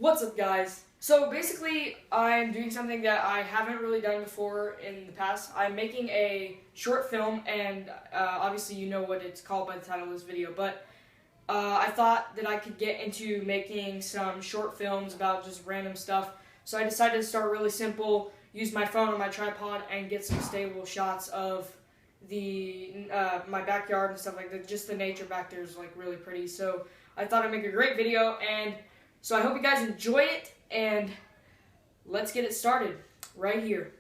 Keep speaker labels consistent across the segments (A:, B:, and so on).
A: What's up, guys? So basically, I'm doing something that I haven't really done before in the past. I'm making a short film, and obviously you know what it's called by the title of this video, but I thought that I could get into making some short films about just random stuff. So I decided to start really simple, use my phone on my tripod, and get some stable shots of the my backyard and stuff like that. Just the nature back there is like really pretty. So I thought I'd make a great video, and so I hope you guys enjoy it, and let's get it started right here.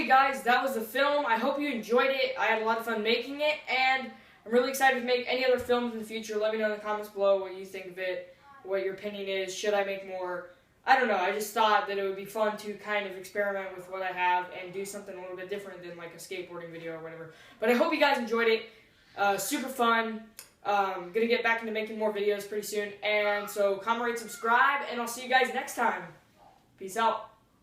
A: Guys, that was the film. I hope you enjoyed it. I had a lot of fun making it, and I'm really excited to make any other films in the future. Let me know in the comments below what you think of it, what your opinion is. Should I make more? I don't know. I just thought that it would be fun to kind of experiment with what I have and do something a little bit different than like a skateboarding video or whatever. But I hope you guys enjoyed it. Super fun. Gonna get back into making more videos pretty soon. And so comment, rate, subscribe, and I'll see you guys next time. Peace out.